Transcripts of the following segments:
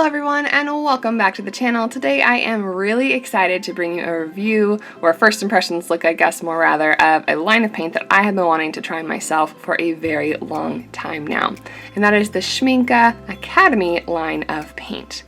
Hello everyone and welcome back to the channel. Today I am really excited to bring you a review, or a first impressions look I guess more rather, of a line of paint that I have been wanting to try myself for a very long time now. And that is the Schmincke Akademie line of paint.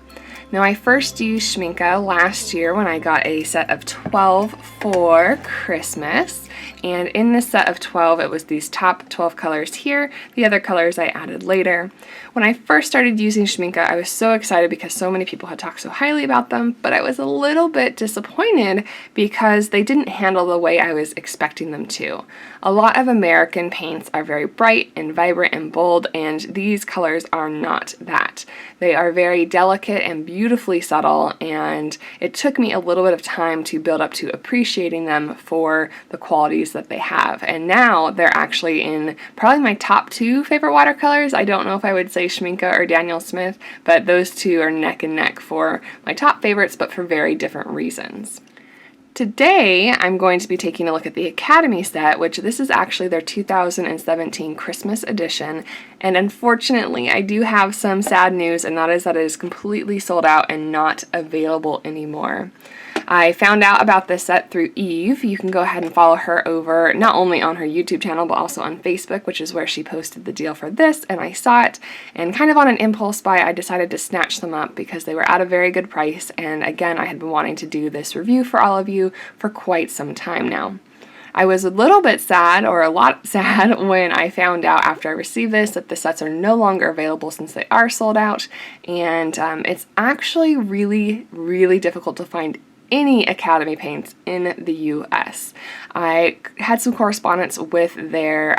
Now I first used Schmincke last year when I got a set of 12 for Christmas. And in this set of 12, it was these top 12 colors here. The other colors I added later. When I first started using Schmincke, I was so excited because so many people had talked so highly about them, but I was a little bit disappointed because they didn't handle the way I was expecting them to. A lot of American paints are very bright and vibrant and bold, and these colors are not that. They are very delicate and beautifully subtle, and it took me a little bit of time to build up to appreciating them for the qualities that they have. And now they're actually in probably my top two favorite watercolors. I don't know if I would say Schmincke or Daniel Smith, but those two are neck and neck for my top favorites, but for very different reasons. Today, I'm going to be taking a look at the Akademie set, which this is actually their 2017 Christmas edition, and unfortunately, I do have some sad news, and that is that it is completely sold out and not available anymore. I found out about this set through Eve. You can go ahead and follow her over, not only on her YouTube channel, but also on Facebook, which is where she posted the deal for this, and I saw it, and kind of on an impulse buy, I decided to snatch them up because they were at a very good price, and again, I had been wanting to do this review for all of you for quite some time now. I was a little bit sad, or a lot sad, when I found out after I received this that the sets are no longer available since they are sold out, and it's actually really difficult to find any Akademie paints in the US. I had some correspondence with their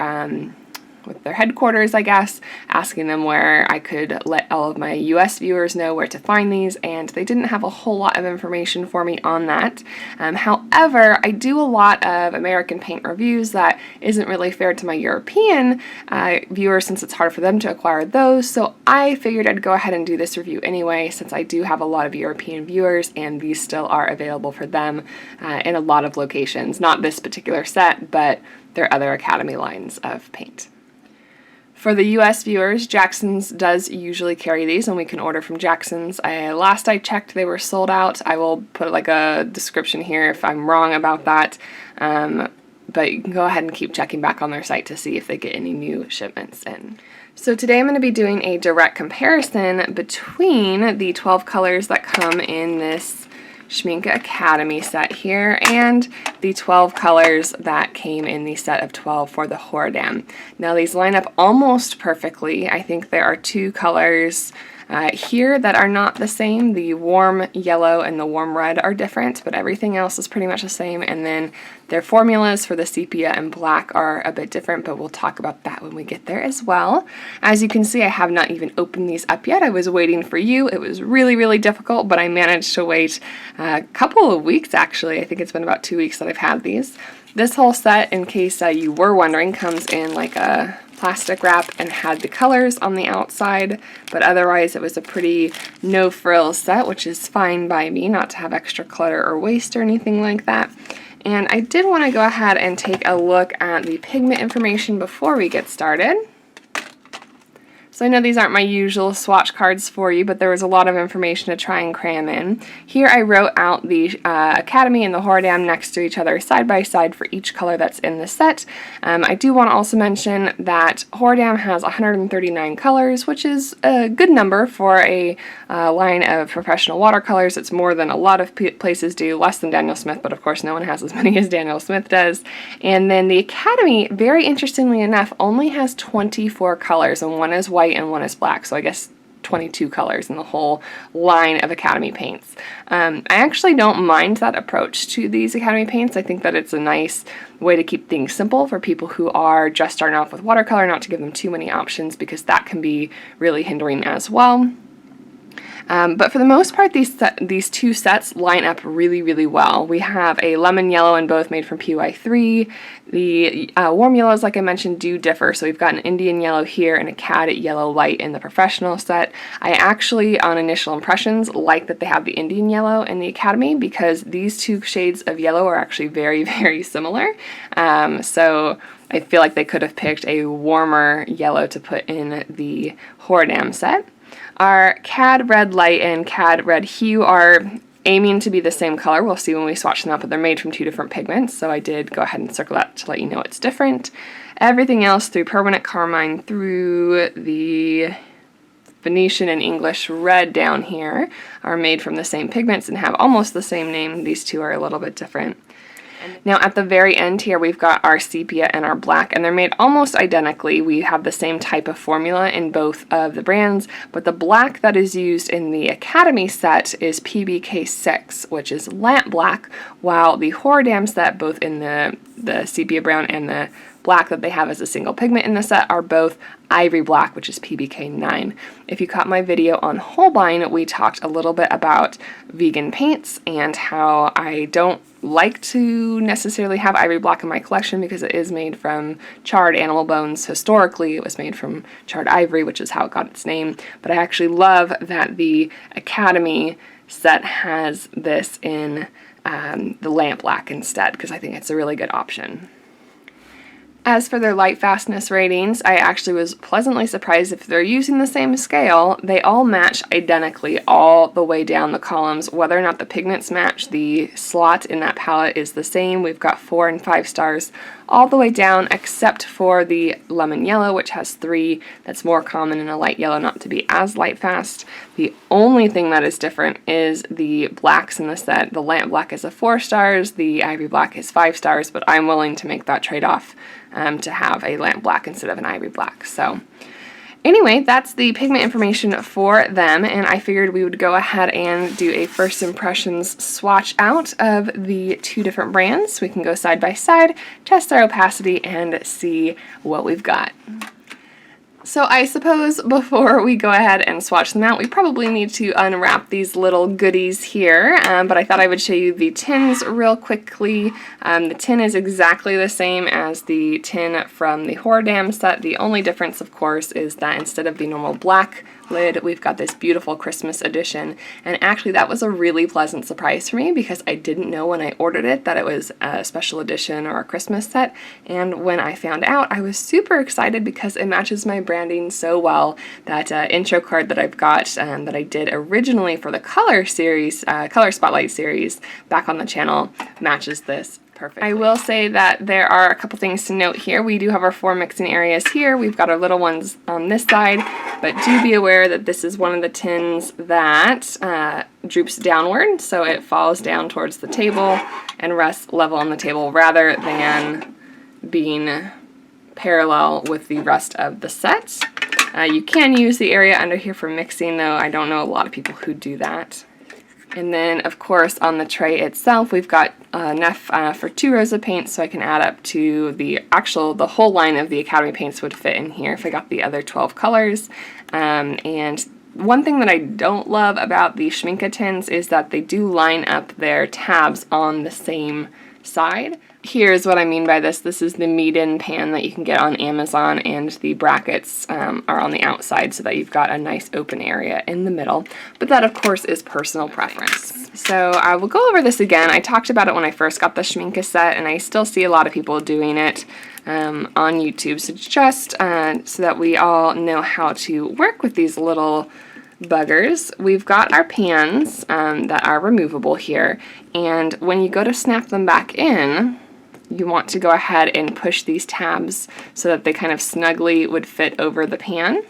headquarters, I guess, asking them where I could let all of my US viewers know where to find these, and they didn't have a whole lot of information for me on that. However, I do a lot of American paint reviews that isn't really fair to my European viewers since it's hard for them to acquire those, so I figured I'd go ahead and do this review anyway since I do have a lot of European viewers and these still are available for them in a lot of locations. Not this particular set, but their other Akademie lines of paint. For the US viewers, Jackson's does usually carry these, and we can order from Jackson's. Last I checked, they were sold out. I will put like a description here if I'm wrong about that, but you can go ahead and keep checking back on their site to see if they get any new shipments in. So today I'm going to be doing a direct comparison between the 12 colors that come in this Schmincke Akademie set here and the 12 colors that came in the set of 12 for the Horadam. Now these line up almost perfectly. I think there are two colors here that are not the same. The warm yellow and the warm red are different, but everything else is pretty much the same, and then their formulas for the sepia and black are a bit different, but we'll talk about that when we get there as well. As you can see, I have not even opened these up yet. I was waiting for you. It was really difficult, but I managed to wait a couple of weeks actually. I think it's been about 2 weeks that I've had these. This whole set, in case you were wondering, comes in like a plastic wrap and had the colors on the outside, but otherwise it was a pretty no frills set, which is fine by me, not to have extra clutter or waste or anything like that. And I did want to go ahead and take a look at the pigment information before we get started. So I know these aren't my usual swatch cards for you, but there was a lot of information to try and cram in. Here I wrote out the Akademie and the Horadam next to each other side by side for each color that's in the set. I do want to also mention that Horadam has 139 colors, which is a good number for a line of professional watercolors. It's more than a lot of places do, less than Daniel Smith, but of course no one has as many as Daniel Smith does. And then the Akademie, very interestingly enough, only has 24 colors, and one is white and one is black, so I guess 22 colors in the whole line of Akademie paints. I actually don't mind that approach to these Akademie paints. I think that it's a nice way to keep things simple for people who are just starting off with watercolor, not to give them too many options, because that can be really hindering as well. But for the most part, these two sets line up really well. We have a lemon yellow in both made from PY3. The warm yellows, like I mentioned, do differ. So we've got an Indian yellow here and a cad yellow light in the professional set. I actually, on initial impressions, like that they have the Indian yellow in the Akademie because these two shades of yellow are actually very similar. So I feel like they could have picked a warmer yellow to put in the Horadam set. Our Cad Red Light and Cad Red Hue are aiming to be the same color. We'll see when we swatch them up, but they're made from 2 different pigments, so I did go ahead and circle that to let you know it's different. Everything else through Permanent Carmine through the Venetian and English Red down here are made from the same pigments and have almost the same name. These two are a little bit different. Now at the very end here we've got our sepia and our black, and they're made almost identically. We have the same type of formula in both of the brands, but the black that is used in the Akademie set is PBK6, which is lamp black, while the Horadam set, both in the sepia brown and the black that they have as a single pigment in the set, are both ivory black, which is PBK9. If you caught my video on Holbein, we talked a little bit about vegan paints and how I don't like to necessarily have ivory black in my collection because it is made from charred animal bones. Historically, it was made from charred ivory, which is how it got its name, but I actually love that the Akademie set has this in the lamp black instead, because I think it's a really good option. As for their light fastness ratings, I actually was pleasantly surprised. If they're using the same scale, they all match identically all the way down the columns. Whether or not the pigments match, the slot in that palette is the same. We've got 4 and 5 stars all the way down, except for the lemon yellow, which has 3. That's more common in a light yellow not to be as light fast. The only thing that is different is the blacks in the set. The lamp black is a 4 stars, the ivory black is 5 stars, but I'm willing to make that trade-off to have a lamp black instead of an ivory black. So anyway, that's the pigment information for them, and I figured we would go ahead and do a first impressions swatch out of the 2 different brands. We can go side by side, test their opacity, and see what we've got. So I suppose before we go ahead and swatch them out, we probably need to unwrap these little goodies here, but I thought I would show you the tins real quickly. The tin is exactly the same as the tin from the Horadam set. The only difference, of course, is that instead of the normal black lid, we've got this beautiful Christmas edition, and actually that was a really pleasant surprise for me because I didn't know when I ordered it that it was a special edition or a Christmas set, and when I found out I was super excited because it matches my branding so well. That intro card that I've got that I did originally for the color series, color spotlight series back on the channel, matches this perfectly. I will say that there are a couple things to note here. We do have our 4 mixing areas here. We've got our little ones on this side, but do be aware that this is one of the tins that droops downward, so it falls down towards the table and rests level on the table rather than being parallel with the rest of the set. You can use the area under here for mixing, though I don't know a lot of people who do that. And then, of course, on the tray itself, we've got enough for 2 rows of paint, so I can add up to the whole line of the Akademie paints would fit in here if I got the other 12 colors. And one thing that I don't love about the Schmincke tins is that they do line up their tabs on the same side. Here's what I mean by this. This is the meet-in pan that you can get on Amazon, and the brackets are on the outside so that you've got a nice open area in the middle. But that, of course, is personal preference. So I will go over this again. I talked about it when I first got the Schmincke set, and I still see a lot of people doing it on YouTube. So just so that we all know how to work with these little buggers, we've got our pans that are removable here, and when you go to snap them back in, you want to go ahead and push these tabs so that they kind of snugly would fit over the pan.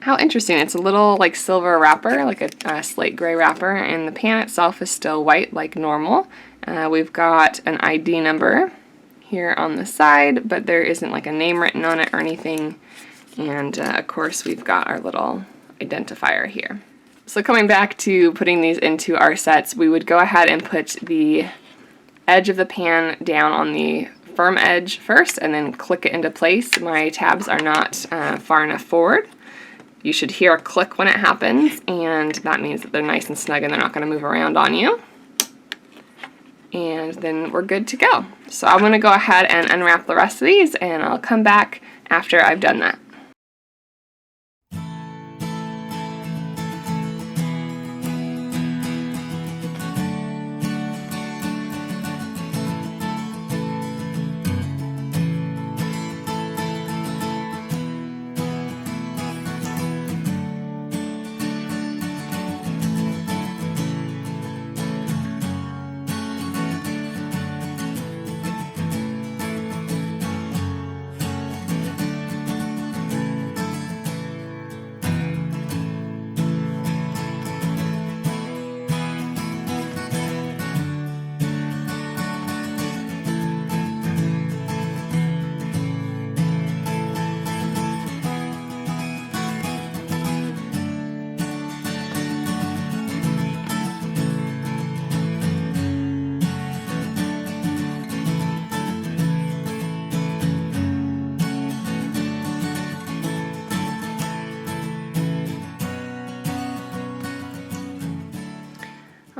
How interesting. It's a little like silver wrapper, like a slate gray wrapper, and the pan itself is still white like normal. We've got an ID number here on the side, but there isn't like a name written on it or anything. And of course we've got our little identifier here. So coming back to putting these into our sets, we would go ahead and put the edge of the pan down on the firm edge first and then click it into place. My tabs are not far enough forward. You should hear a click when it happens, and that means that they're nice and snug and they're not going to move around on you. And then we're good to go. So I'm going to go ahead and unwrap the rest of these, and I'll come back after I've done that.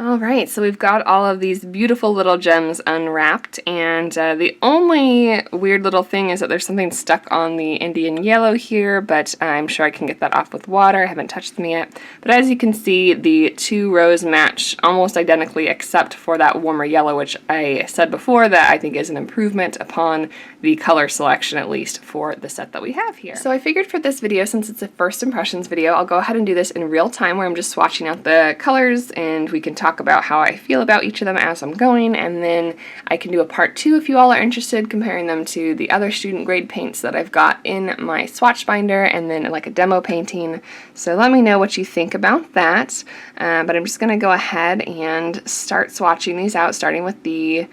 Alright, so we've got all of these beautiful little gems unwrapped, and the only weird little thing is that there's something stuck on the Indian yellow here, but I'm sure I can get that off with water. I haven't touched them yet. But as you can see, the two rows match almost identically except for that warmer yellow, which I said before that I think is an improvement upon the color selection, at least for the set that we have here. So I figured for this video, since it's a first impressions video, I'll go ahead and do this in real time where I'm just swatching out the colors and we can talk about how I feel about each of them as I'm going, and then I can do a part 2 if you all are interested, comparing them to the other student grade paints that I've got in my swatch binder, and then like a demo painting. So let me know what you think about that, but I'm just going to go ahead and start swatching these out, starting with the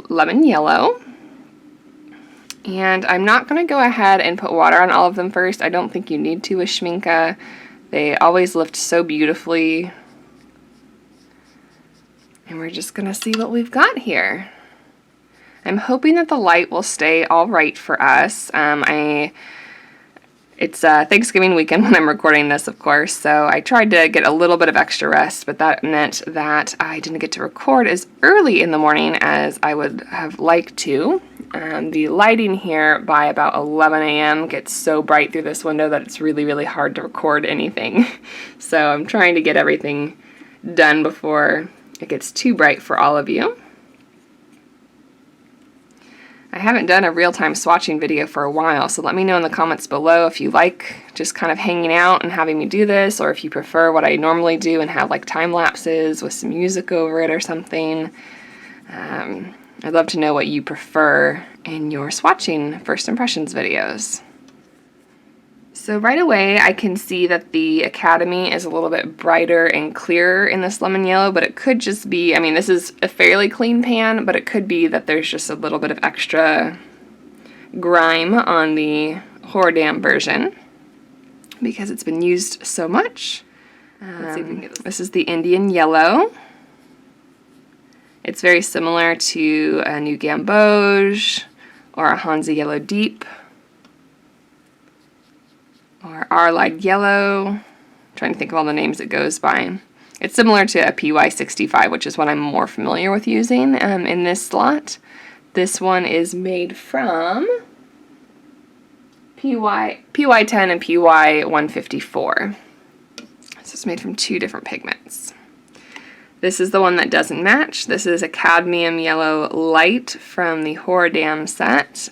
lemon yellow. And I'm not going to go ahead and put water on all of them first. I don't think you need to with Schmincke. They always lift so beautifully. And we're just going to see what we've got here. I'm hoping that the light will stay all right for us. It's Thanksgiving weekend when I'm recording this, of course, so I tried to get a little bit of extra rest, but that meant that I didn't get to record as early in the morning as I would have liked to. The lighting here by about 11 a.m. gets so bright through this window that it's really, really hard to record anything. So I'm trying to get everything done before it gets too bright for all of you. I haven't done a real-time swatching video for a while, so let me know in the comments below if you like just kind of hanging out and having me do this, or if you prefer what I normally do and have like time lapses with some music over it or something. I'd love to know what you prefer in your swatching first impressions videos. So right away I can see that the Akadamie is a little bit brighter and clearer in this lemon yellow, but it could just be, I mean, this is a fairly clean pan, but it could be that there's just a little bit of extra grime on the Horadam version because it's been used so much. Let's see if we can get this. This is the Indian yellow. It's very similar to a New Gamboge or a Hansa Yellow Deep, or Arlide Yellow. I'm trying to think of all the names it goes by. It's similar to a PY65, which is what I'm more familiar with using in this slot. This one is made from PY10 and PY154. So it's made from two different pigments. This is the one that doesn't match. This is a cadmium yellow light from the Horadam set.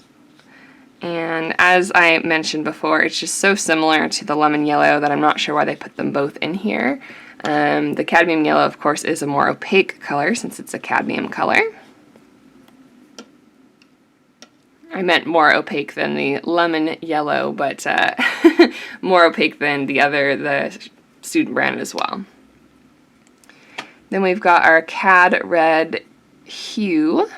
And as I mentioned before, it's just so similar to the lemon yellow that I'm not sure why they put them both in here. The cadmium yellow, of course, is a more opaque color since it's a cadmium color. I meant more opaque than the lemon yellow, but more opaque than the student brand as well. Then we've got our Cad Red Hue.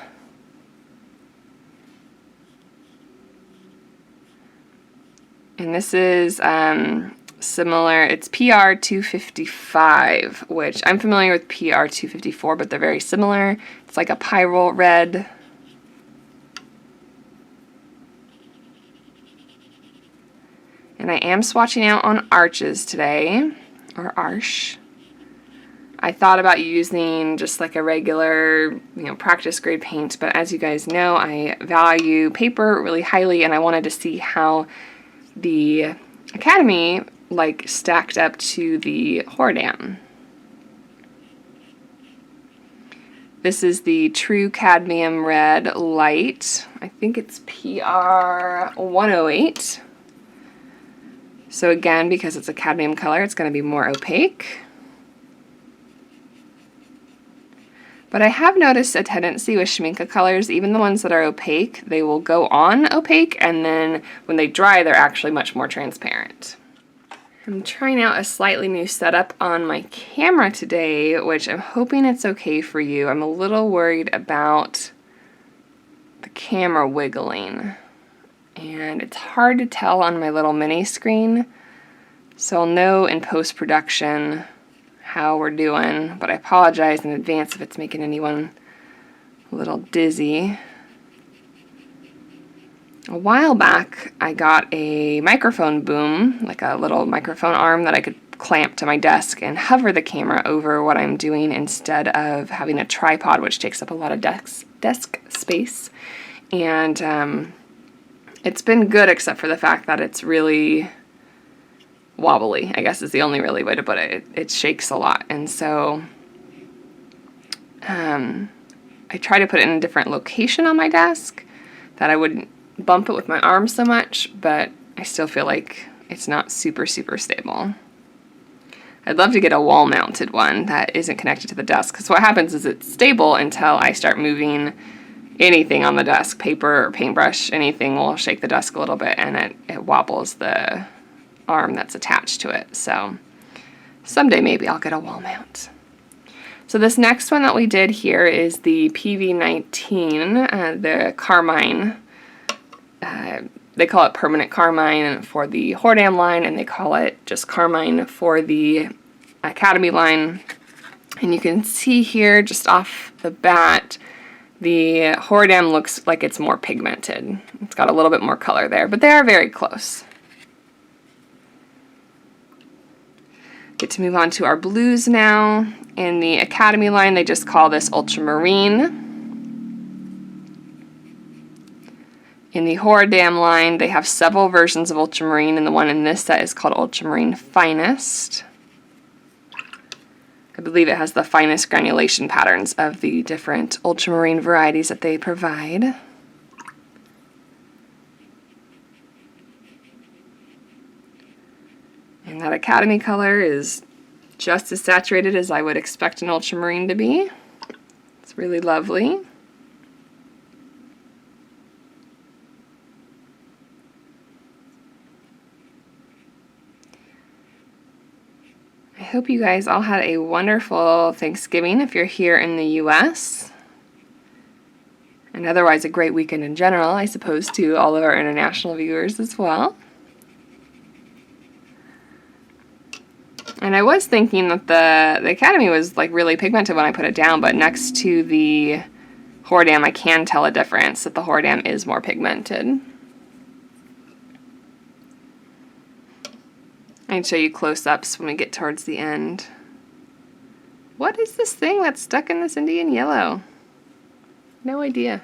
And this is similar, it's PR255, which I'm familiar with PR254, but they're very similar. It's like a pyrrole red. And I am swatching out on arches today, or arche. I thought about using just like a regular, practice grade paint, but as you guys know, I value paper really highly, and I wanted to see how the Akadamie stacked up to the Horadam. This is the True Cadmium Red Light. I think it's PR108. So again, because it's a cadmium color, it's going to be more opaque. But I have noticed a tendency with Schmincke colors, even the ones that are opaque, they will go on opaque, and then when they dry, they're actually much more transparent. I'm trying out a slightly new setup on my camera today, which I'm hoping it's okay for you. I'm a little worried about the camera wiggling, and it's hard to tell on my little mini screen, so I'll know in post-production how we're doing, but I apologize in advance if it's making anyone a little dizzy. A while back, I got a microphone boom, like a little microphone arm that I could clamp to my desk and hover the camera over what I'm doing instead of having a tripod, which takes up a lot of desk space. And it's been good, except for the fact that it's really wobbly, I guess is the only really way to put it. It shakes a lot, and so I try to put it in a different location on my desk that I wouldn't bump it with my arms so much, but I still feel like it's not super stable. I'd love to get a wall-mounted one that isn't connected to the desk, because what happens is it's stable until I start moving anything on the desk, paper or paintbrush, anything will shake the desk a little bit, and it wobbles the arm that's attached to it. So someday maybe I'll get a wall mount. So this next one that we did here is the PV19, the Carmine. They call it Permanent Carmine for the Horadam line, and they call it just Carmine for the Akadamie line. And you can see here just off the bat, the Horadam looks like it's more pigmented. It's got a little bit more color there, but they are very close. Get to move on to our blues now. In the Akadamie line, they just call this Ultramarine. In the Horadam line, they have several versions of Ultramarine, and the one in this set is called Ultramarine Finest. I believe it has the finest granulation patterns of the different ultramarine varieties that they provide. And that Akadamie color is just as saturated as I would expect an ultramarine to be. It's really lovely. I hope you guys all had a wonderful Thanksgiving if you're here in the US. And otherwise a great weekend in general, I suppose, to all of our international viewers as well. And I was thinking that the Akadamie was like really pigmented when I put it down, but next to the Horadam I can tell a difference, that the Horadam is more pigmented. I can show you close-ups when we get towards the end. What is this thing that's stuck in this Indian yellow? No idea.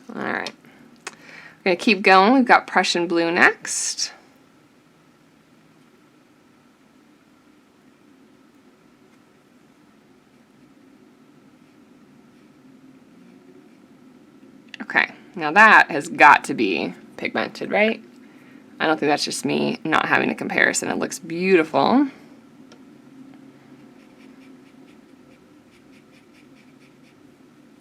Alright. We're going to keep going. We've got Prussian blue next. Okay, now that has got to be pigmented, right? I don't think that's just me not having a comparison. It looks beautiful.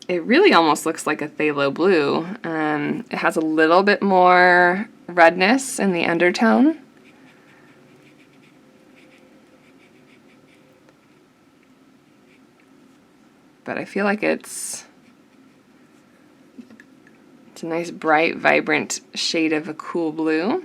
It really almost looks like a phthalo blue. It has a little bit more redness in the undertone. But I feel like it's a nice, bright, vibrant shade of a cool blue.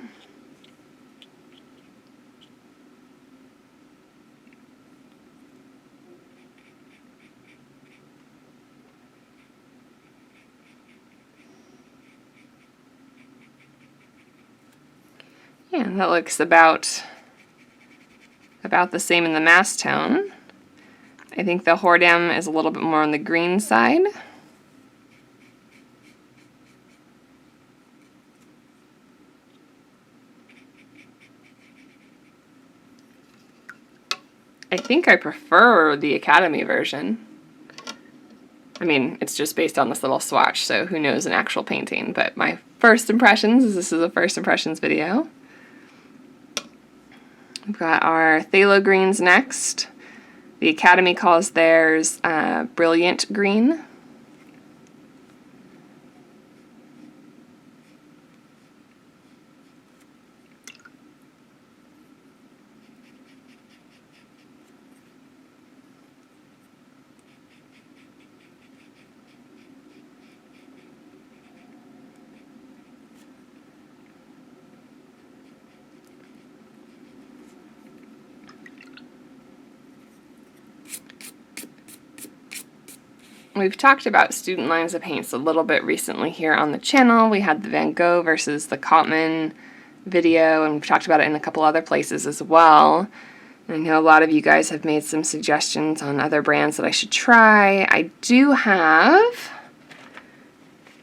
Yeah, that looks about the same in the mass tone. I think the Horadam is a little bit more on the green side. I think I prefer the Akadamie version. I mean, it's just based on this little swatch, so who knows an actual painting, but my first impressions, this is a first impressions video. We've got our phthalo greens next. The Akadamie calls theirs Brilliant Green. We've talked about student lines of paints a little bit recently here on the channel. We had the Van Gogh versus the Cotman video, and we've talked about it in a couple other places as well. I know a lot of you guys have made some suggestions on other brands that I should try. I do have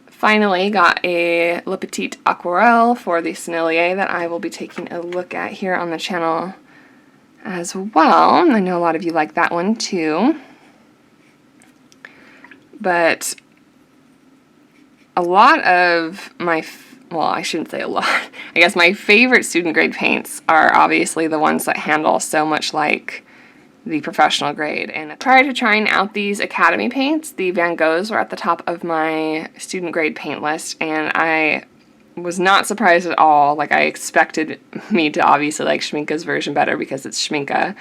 finally got a Le Petit Aquarelle for the Sennelier that I will be taking a look at here on the channel as well. I know a lot of you like that one too. But a lot of my, well, I shouldn't say a lot. I guess my favorite student grade paints are obviously the ones that handle so much like the professional grade. And prior to trying out these Akademie paints, the Van Goghs were at the top of my student grade paint list, and I was not surprised at all. Like, I expected me to obviously like Schmincke's version better because it's Schmincke,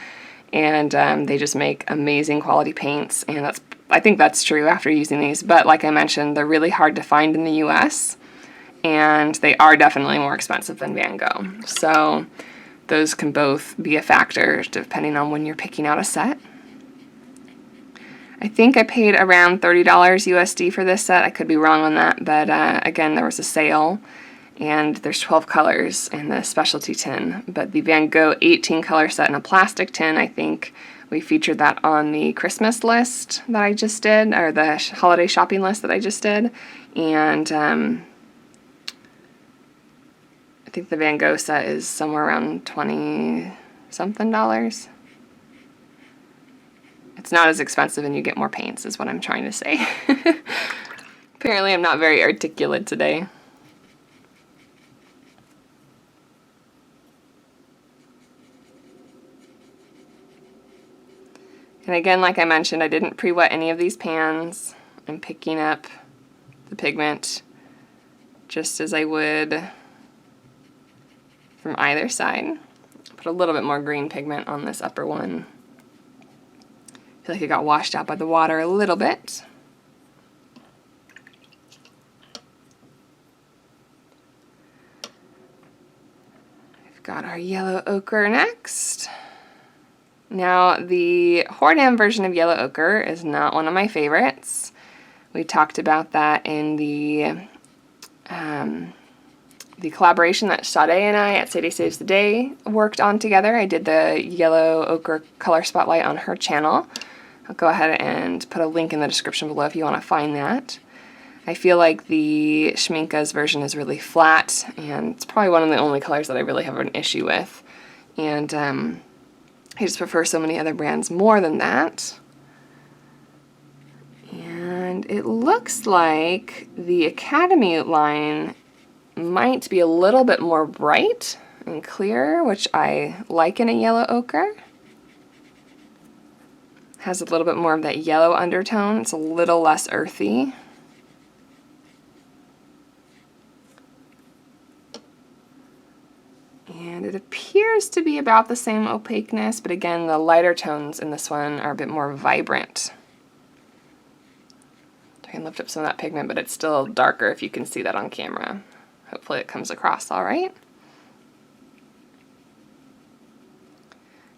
and they just make amazing quality paints, and I think that's true after using these. But like I mentioned, they're really hard to find in the US, and they are definitely more expensive than Van Gogh. So those can both be a factor depending on when you're picking out a set. I think I paid around $30 USD for this set. I could be wrong on that, but again, there was a sale, and there's 12 colors in the specialty tin. But the Van Gogh 18 color set in a plastic tin, I think we featured that on the Christmas list that I just did, or the holiday shopping list that I just did, and I think the Van Gogh set is somewhere around $20-something. It's not as expensive and you get more paints is what I'm trying to say. Apparently I'm not very articulate today. And again, like I mentioned, I didn't pre-wet any of these pans. I'm picking up the pigment just as I would from either side. Put a little bit more green pigment on this upper one. I feel like it got washed out by the water a little bit. We've got our yellow ochre next. Now, the Horadam version of yellow ochre is not one of my favorites. We talked about that in the collaboration that Sade and I at Sadie Saves the Day worked on together. I did the yellow ochre color spotlight on her channel. I'll go ahead and put a link in the description below if you want to find that. I feel like the Schmincke's version is really flat, and it's probably one of the only colors that I really have an issue with. And I just prefer so many other brands more than that. And it looks like the Akademie line might be a little bit more bright and clear, which I like in a yellow ochre. Has a little bit more of that yellow undertone. It's a little less earthy. And it appears to be about the same opaqueness, but again, the lighter tones in this one are a bit more vibrant. I can lift up some of that pigment, but it's still darker if you can see that on camera. Hopefully it comes across all right.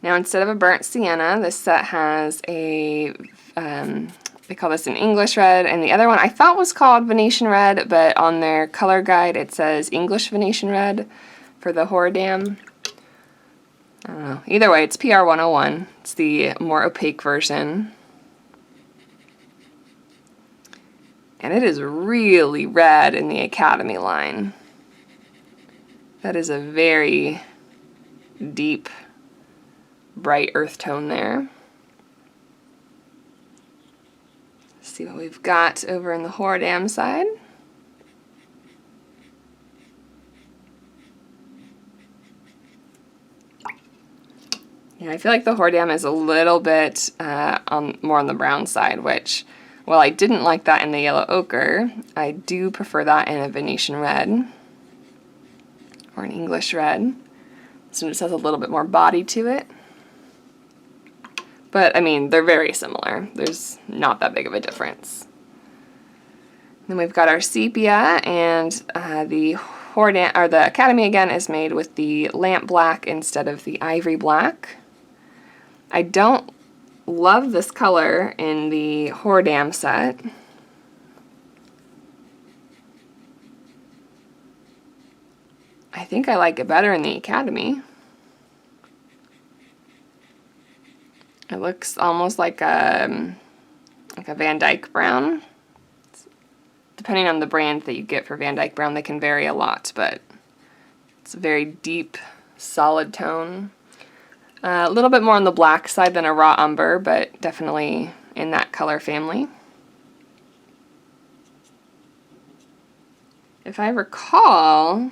Now, instead of a burnt sienna, this set has a, they call this an English red, and the other one I thought was called Venetian red, but on their color guide it says English Venetian red for the Horadam. I don't know. Either way, it's PR 101. It's the more opaque version. And it is really red in the Akademie line. That is a very deep, bright earth tone there. Let's see what we've got over in the Horadam side. Yeah, I feel like the Horadam is a little bit more on the brown side, which, while I didn't like that in the yellow ochre, I do prefer that in a Venetian red or an English red. This one just has a little bit more body to it. But, I mean, they're very similar. There's not that big of a difference. Then we've got our sepia, and the Horadam, or the Akademie again, is made with the lamp black instead of the ivory black. I don't love this color in the Horadam set. I think I like it better in the Akademie. It looks almost like a Van Dyke brown. Depending on the brand that you get for Van Dyke brown, they can vary a lot, but it's a very deep, solid tone. A little bit more on the black side than a raw umber, but definitely in that color family. If I recall,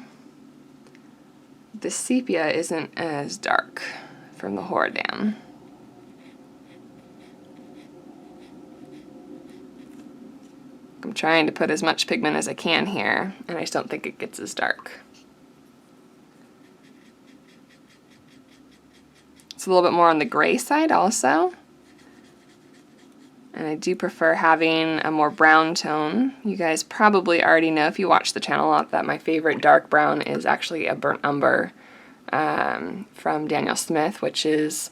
the sepia isn't as dark from the Horadam. I'm trying to put as much pigment as I can here, and I just don't think it gets as dark. It's a little bit more on the gray side also. And I do prefer having a more brown tone. You guys probably already know, if you watch the channel a lot, that my favorite dark brown is actually a burnt umber from Daniel Smith, which is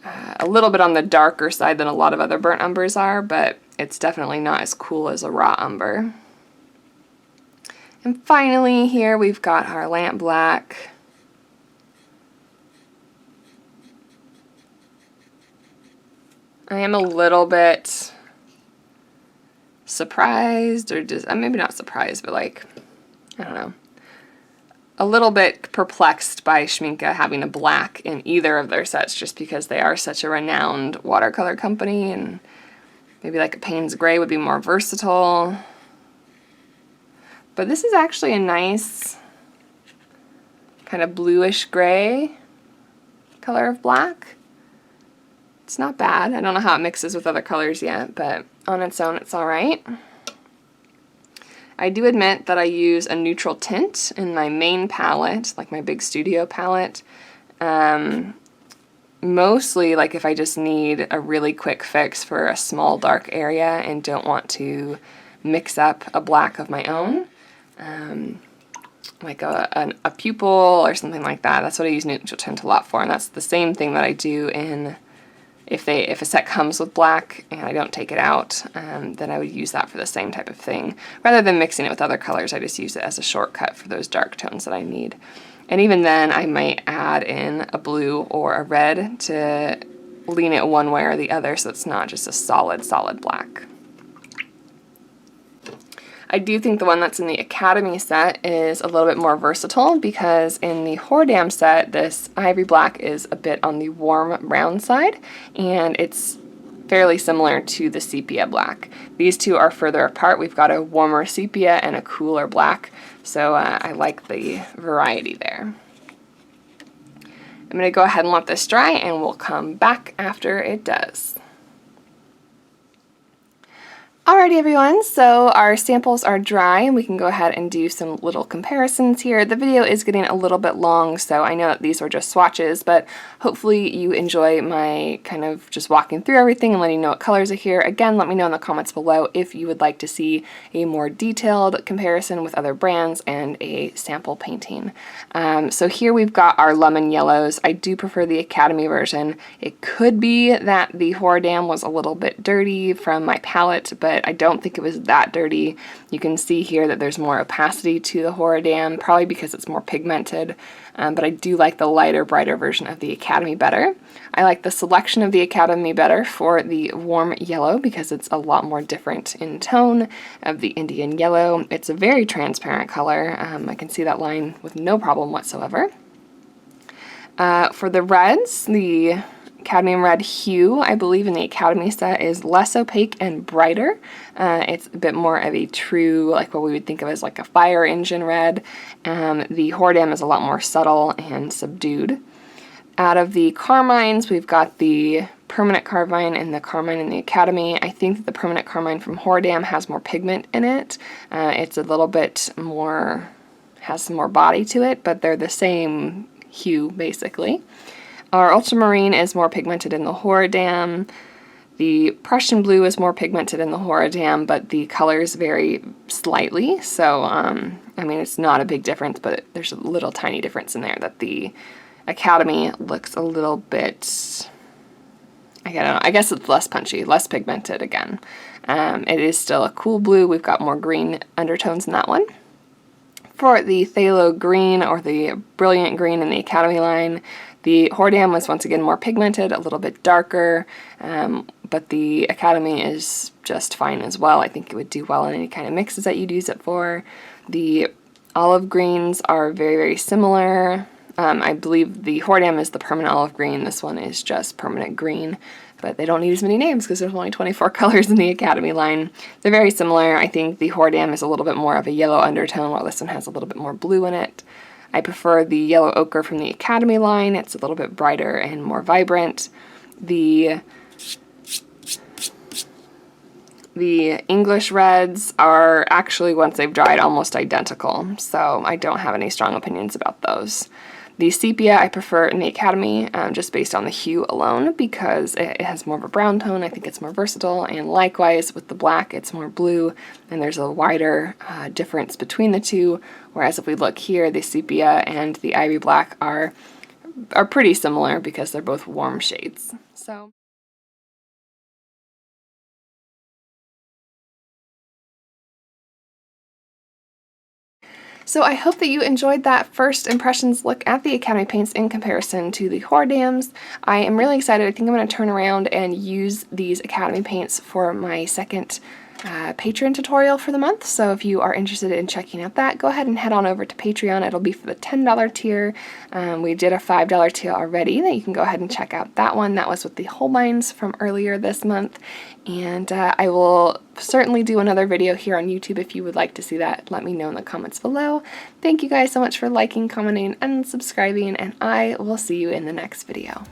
a little bit on the darker side than a lot of other burnt umbers are, but it's definitely not as cool as a raw umber. And finally here we've got our lamp black. I am a little bit surprised, or just, maybe not surprised, but like, I don't know, a little bit perplexed by Schmincke having a black in either of their sets, just because they are such a renowned watercolor company, and maybe like a Payne's Gray would be more versatile. But this is actually a nice kind of bluish gray color of black. It's not bad. I don't know how it mixes with other colors yet, but on its own it's alright. I do admit that I use a neutral tint in my main palette, like my big studio palette. Mostly like if I just need a really quick fix for a small dark area and don't want to mix up a black of my own. Like a pupil or something like that. That's what I use neutral tint a lot for, and that's the same thing that I do in if a set comes with black and I don't take it out, then I would use that for the same type of thing. Rather than mixing it with other colors, I just use it as a shortcut for those dark tones that I need. And even then, I might add in a blue or a red to lean it one way or the other so it's not just a solid black. I do think the one that's in the Akademie set is a little bit more versatile, because in the Horadam set, this ivory black is a bit on the warm brown side, and it's fairly similar to the sepia black. These two are further apart. We've got a warmer sepia and a cooler black, so I like the variety there. I'm going to go ahead and let this dry, and we'll come back after it does. Alrighty everyone, so our samples are dry and we can go ahead and do some little comparisons here. The video is getting a little bit long, so I know that these were just swatches, but hopefully you enjoy my kind of just walking through everything and letting you know what colors are here. Again, let me know in the comments below if you would like to see a more detailed comparison with other brands and a sample painting. So here we've got our lemon yellows. I do prefer the Akademie version. It could be that the Horadam was a little bit dirty from my palette, but I don't think it was that dirty. You can see here that there's more opacity to the Horadam, probably because it's more pigmented, but I do like the lighter, brighter version of the Akademie better. I like the selection of the Akademie better for the warm yellow because it's a lot more different in tone of the Indian yellow. It's a very transparent color. I can see that line with no problem whatsoever. For the reds, the cadmium red hue, I believe in the Akademie set, is less opaque and brighter. It's a bit more of a true, like what we would think of as like a fire engine red. The Horadam is a lot more subtle and subdued. Out of the carmines, we've got the permanent carmine and the carmine in the Akademie. I think that the permanent carmine from Horadam has more pigment in it. It's a little bit more, has some more body to it, but they're the same hue basically. Our ultramarine is more pigmented in the Horadam. The Prussian blue is more pigmented in the Horadam, but the colors vary slightly. So, I mean, it's not a big difference, but there's a little tiny difference in there that the Akademie looks a little bit, I don't know, I guess it's less punchy, less pigmented again. It is still a cool blue. We've got more green undertones in that one. For the Phthalo Green, or the Brilliant Green in the Akadamie line, the Horadam was once again more pigmented, a little bit darker, but the Akadamie is just fine as well. I think it would do well in any kind of mixes that you'd use it for. The olive greens are very, very similar. I believe the Horadam is the permanent olive green. This one is just permanent green, but they don't need as many names because there's only 24 colors in the Akadamie line. They're very similar. I think the Horadam is a little bit more of a yellow undertone, while this one has a little bit more blue in it. I prefer the yellow ochre from the Akadamie line. It's a little bit brighter and more vibrant. The English reds are actually, once they've dried, almost identical, so I don't have any strong opinions about those. The sepia I prefer in the Akadamie, just based on the hue alone, because it has more of a brown tone. I think it's more versatile, and likewise with the black, it's more blue, and there's a wider difference between the two, whereas if we look here, the sepia and the ivory black are pretty similar because they're both warm shades. So I hope that you enjoyed that first impressions look at the Akadamie paints in comparison to the Horadams. I am really excited. I think I'm going to turn around and use these Akadamie paints for my second Patreon tutorial for the month. So if you are interested in checking out that, go ahead and head on over to Patreon. It'll be for the $10 tier. We did a $5 tier already that you can go ahead and check out that one. That was with the Holbeins from earlier this month. And I will certainly do another video here on YouTube if you would like to see that. Let me know in the comments below. Thank you guys so much for liking, commenting, and subscribing, and I will see you in the next video.